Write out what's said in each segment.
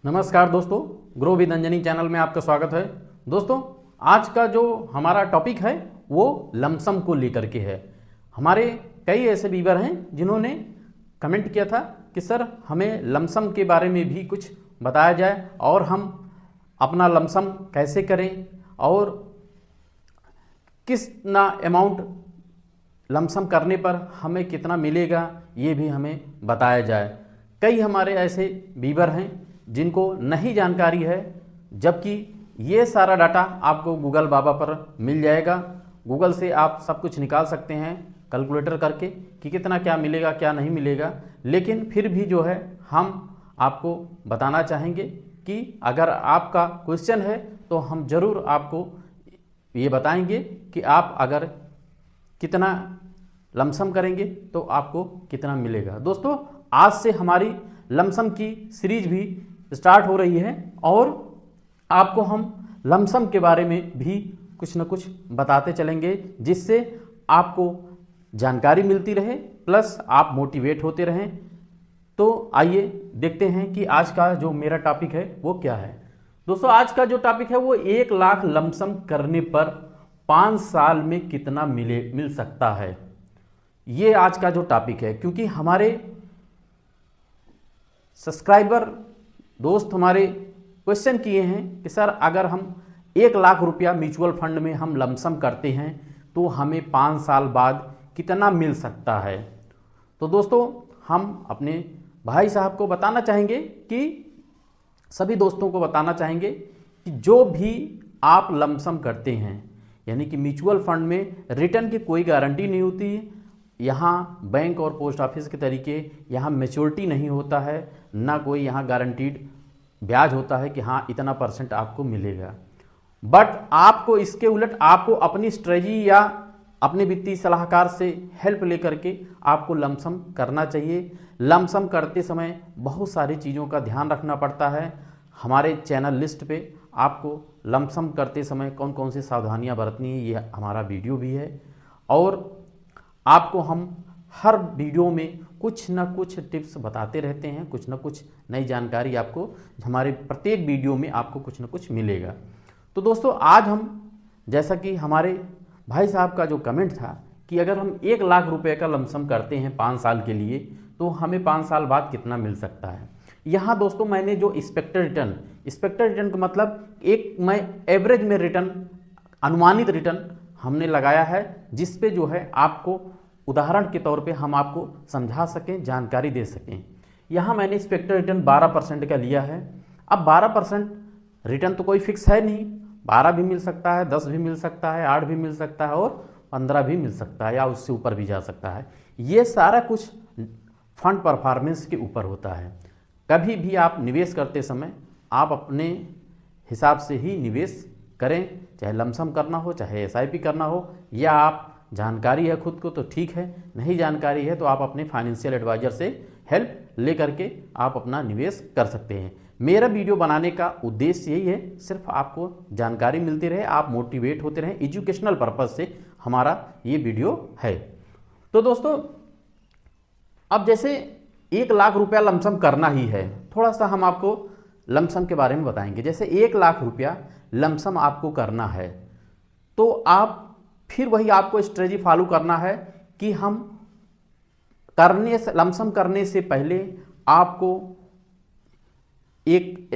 नमस्कार दोस्तों, grow with Anjani channel में आपका स्वागत है। दोस्तों, आज का जो हमारा टॉपिक है वो लमसम को लेकर के है। हमारे कई ऐसे व्यूअर हैं जिन्होंने कमेंट किया था कि सर हमें लमसम के बारे में भी कुछ बताया जाए और हम अपना लमसम कैसे करें और कितना अमाउंट लमसम करने पर हमें कितना मिलेगा ये भी हमें बताया जाए। कई हमारे ऐसे व्यूअर हैं जिनको नहीं जानकारी है, जबकि ये सारा डाटा आपको गूगल बाबा पर मिल जाएगा। गूगल से आप सब कुछ निकाल सकते हैं कैलकुलेटर करके कि कितना क्या मिलेगा क्या नहीं मिलेगा। लेकिन फिर भी जो है हम आपको बताना चाहेंगे कि अगर आपका क्वेश्चन है तो हम ज़रूर आपको ये बताएंगे कि आप अगर कितना लमसम करेंगे तो आपको कितना मिलेगा। दोस्तों, आज से हमारी लमसम की सीरीज भी स्टार्ट हो रही है और आपको हम लमसम के बारे में भी कुछ न कुछ बताते चलेंगे, जिससे आपको जानकारी मिलती रहे प्लस आप मोटिवेट होते रहें। तो आइए देखते हैं कि आज का जो मेरा टॉपिक है वो क्या है। दोस्तों, आज का जो टॉपिक है वो 1 लाख लमसम करने पर 5 साल में कितना मिल सकता है, ये आज का जो टॉपिक है। क्योंकि हमारे सब्सक्राइबर दोस्त हमारे क्वेश्चन किए हैं कि सर अगर हम 1 लाख रुपया म्यूचुअल फंड में हम लमसम करते हैं तो हमें 5 साल बाद कितना मिल सकता है। तो दोस्तों, हम अपने भाई साहब को बताना चाहेंगे कि सभी दोस्तों को बताना चाहेंगे कि जो भी आप लमसम करते हैं, यानी कि म्यूचुअल फंड में रिटर्न की कोई गारंटी नहीं होती। यहाँ बैंक और पोस्ट ऑफिस के तरीके यहाँ मैच्योरिटी नहीं होता है, ना कोई यहाँ गारंटीड ब्याज होता है कि हाँ इतना % आपको मिलेगा। बट आपको इसके उलट आपको अपनी स्ट्रेटजी या अपने वित्तीय सलाहकार से हेल्प लेकर के आपको लमसम करना चाहिए। लमसम करते समय बहुत सारी चीज़ों का ध्यान रखना पड़ता है। हमारे चैनल लिस्ट पे आपको लमसम करते समय कौन कौन सी सावधानियां बरतनी है ये हमारा वीडियो भी है। और आपको हम हर वीडियो में कुछ ना कुछ टिप्स बताते रहते हैं, कुछ ना कुछ नई जानकारी आपको हमारे प्रत्येक वीडियो में आपको कुछ ना कुछ मिलेगा। तो दोस्तों, आज हम जैसा कि हमारे भाई साहब का जो कमेंट था कि अगर हम 1 लाख रुपए का लमसम करते हैं 5 साल के लिए तो हमें 5 साल बाद कितना मिल सकता है। यहाँ दोस्तों मैंने जो एक्सपेक्टेड रिटर्न का मतलब एक मैं एवरेज में रिटर्न, अनुमानित रिटर्न हमने लगाया है, जिस पे जो है आपको उदाहरण के तौर पे हम आपको समझा सकें, जानकारी दे सकें। यहाँ मैंने एक्सपेक्टेड रिटर्न 12% का लिया है। अब 12% रिटर्न तो कोई फिक्स है नहीं, 12 भी मिल सकता है, 10 भी मिल सकता है, 8 भी मिल सकता है और 15 भी मिल सकता है या उससे ऊपर भी जा सकता है। ये सारा कुछ फंड परफॉर्मेंस के ऊपर होता है। कभी भी आप निवेश करते समय आप अपने हिसाब से ही निवेश करें, चाहे लमसम करना हो चाहे SIP करना हो, या आप जानकारी है खुद को तो ठीक है, नहीं जानकारी है तो आप अपने फाइनेंशियल एडवाइजर से हेल्प ले करके आप अपना निवेश कर सकते हैं। मेरा वीडियो बनाने का उद्देश्य यही है, सिर्फ आपको जानकारी मिलती रहे, आप मोटिवेट होते रहें, एजुकेशनल पर्पज से हमारा ये वीडियो है। तो दोस्तों, अब जैसे 1 लाख रुपया लमसम करना ही है, थोड़ा सा हम आपको लमसम के बारे में बताएंगे। जैसे 1 लाख रुपया लमसम आपको करना है तो आप फिर वही आपको स्ट्रेटजी फॉलो करना है कि हम करने से लमसम करने से पहले आपको एक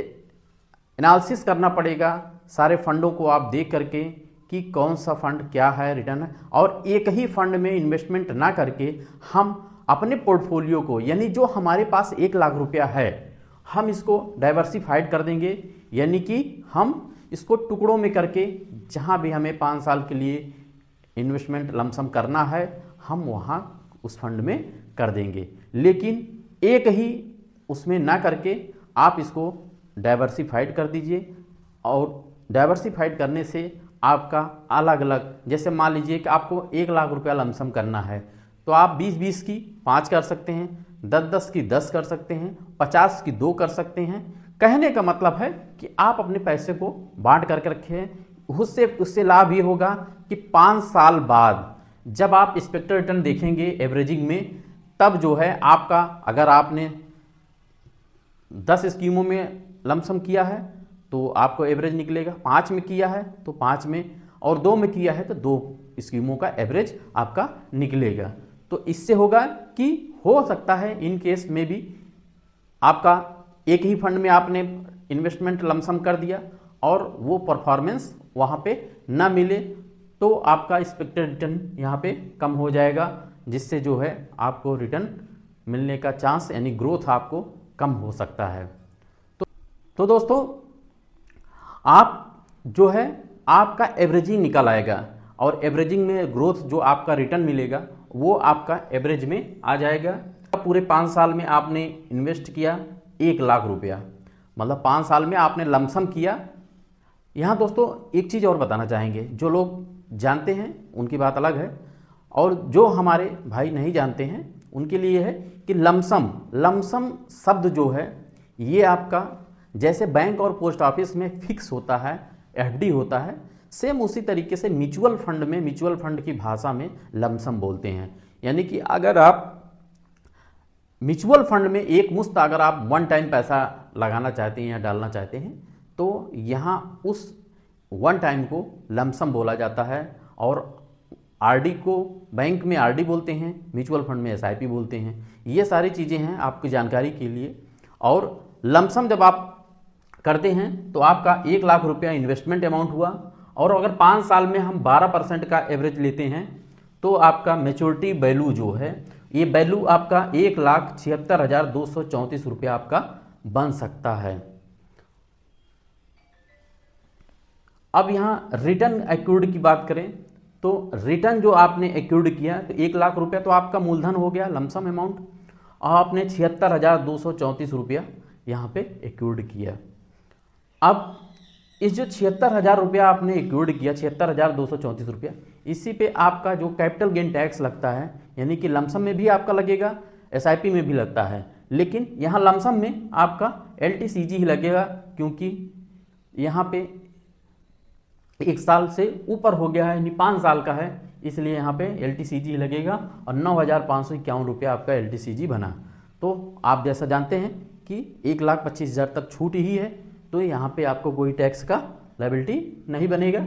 एनालिसिस करना पड़ेगा सारे फंडों को आप देख करके कि कौन सा फंड क्या है रिटर्न, और एक ही फंड में इन्वेस्टमेंट ना करके हम अपने पोर्टफोलियो को, यानी जो हमारे पास 1 लाख रुपया है, हम इसको डाइवर्सिफाइड कर देंगे। यानी कि हम इसको टुकड़ों में करके जहां भी हमें 5 साल के लिए इन्वेस्टमेंट लमसम करना है हम वहां उस फंड में कर देंगे। लेकिन एक ही उसमें ना करके आप इसको डाइवर्सिफाइड कर दीजिए। और डाइवर्सिफाइड करने से आपका अलग अलग, जैसे मान लीजिए कि आपको 1 लाख रुपया लमसम करना है तो आप 20-20 की 5 कर सकते हैं, 10-10 की 10 कर सकते हैं, 50 की 2 कर सकते हैं। कहने का मतलब है कि आप अपने पैसे को बांट करके रखें। उससे लाभ ये होगा कि 5 साल बाद जब आप एक्सपेक्टेड रिटर्न देखेंगे एवरेजिंग में, तब जो है आपका, अगर आपने 10 स्कीमों में लमसम किया है तो आपको एवरेज निकलेगा, 5 में किया है तो 5 में, और 2 में किया है तो 2 स्कीमों का एवरेज आपका निकलेगा। तो इससे होगा कि हो सकता है इन केस में भी आपका एक ही फंड में आपने इन्वेस्टमेंट लमसम कर दिया और वो परफॉर्मेंस वहाँ पे ना मिले, तो आपका एक्सपेक्टेड रिटर्न यहाँ पे कम हो जाएगा, जिससे जो है आपको रिटर्न मिलने का चांस यानी ग्रोथ आपको कम हो सकता है। तो दोस्तों आप जो है आपका एवरेजिंग निकल आएगा, और एवरेजिंग में ग्रोथ जो आपका रिटर्न मिलेगा वो आपका एवरेज में आ जाएगा। पूरे 5 साल में आपने इन्वेस्ट किया 1 लाख रुपया, मतलब 5 साल में आपने लमसम किया। यहाँ दोस्तों एक चीज़ और बताना चाहेंगे, जो लोग जानते हैं उनकी बात अलग है, और जो हमारे भाई नहीं जानते हैं उनके लिए है कि लमसम शब्द जो है ये आपका जैसे बैंक और पोस्ट ऑफिस में फिक्स होता है, एफडी होता है, सेम उसी तरीके से म्यूचुअल फंड में, म्यूचुअल फंड की भाषा में लमसम बोलते हैं। यानी कि अगर आप म्यूचुअल फंड में एक मुश्त अगर आप वन टाइम पैसा लगाना चाहते हैं या डालना चाहते हैं तो यहाँ उस वन टाइम को लमसम बोला जाता है। और आरडी को बैंक में आरडी बोलते हैं, म्यूचुअल फंड में एसआईपी बोलते हैं। ये सारी चीज़ें हैं आपकी जानकारी के लिए। और लमसम जब आप करते हैं तो आपका 1 लाख रुपया इन्वेस्टमेंट अमाउंट हुआ, और अगर 5 साल में हम 12% का एवरेज लेते हैं तो आपका मैच्योरिटी वैल्यू जो है, ये वैल्यू आपका 1,76,234 रुपया आपका बन सकता है। अब यहाँ रिटर्न एक्यूर्ड की बात करें तो रिटर्न जो आपने एक्यूर्ड किया तो 1 लाख रुपया तो आपका मूलधन हो गया, लमसम अमाउंट, और आपने 76,234 रुपया यहाँ पे एक्यूर्ड किया। अब इस जो 76,000 रुपया आपने एक्यूर्ड किया, 76,234 रुपया, इसी पे आपका जो कैपिटल गेन टैक्स लगता है, यानी कि लमसम में भी आपका लगेगा, एसआईपी में भी लगता है, लेकिन यहाँ लमसम में आपका एलटीसीजी ही लगेगा, क्योंकि यहाँ पे 1 साल से ऊपर हो गया है, यानी 5 साल का है, इसलिए यहाँ पे एलटीसीजी लगेगा, और 9,551 रुपया आपका एलटीसीजी बना। तो आप जैसा जानते हैं कि 1,25,000 तक छूट ही है, तो यहाँ पे आपको कोई टैक्स का लायबिलिटी नहीं बनेगा।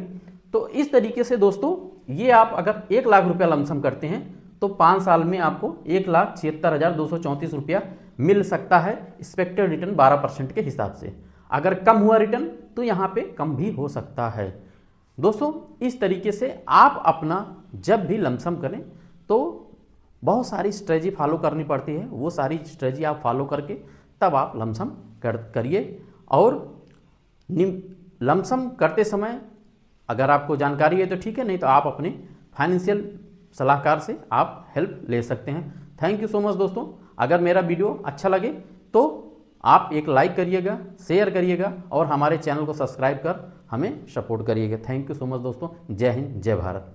तो इस तरीके से दोस्तों ये आप अगर 1 लाख रुपया लमसम करते हैं तो 5 साल में आपको 1,76,234 रुपया मिल सकता है, एक्सपेक्टेड रिटर्न 12% के हिसाब से। अगर कम हुआ रिटर्न तो यहाँ पे कम भी हो सकता है। दोस्तों इस तरीके से आप अपना जब भी लमसम करें तो बहुत सारी स्ट्रेटजी फॉलो करनी पड़ती है, वो सारी स्ट्रेटजी आप फॉलो करके तब आप लमसम करिए। और लमसम करते समय अगर आपको जानकारी है तो ठीक है, नहीं तो आप अपने फाइनेंशियल सलाहकार से आप हेल्प ले सकते हैं। थैंक यू सो मच दोस्तों। अगर मेरा वीडियो अच्छा लगे तो आप एक लाइक करिएगा, शेयर करिएगा, और हमारे चैनल को सब्सक्राइब कर हमें सपोर्ट करिएगा। थैंक यू सो मच दोस्तों। जय हिंद, जय भारत।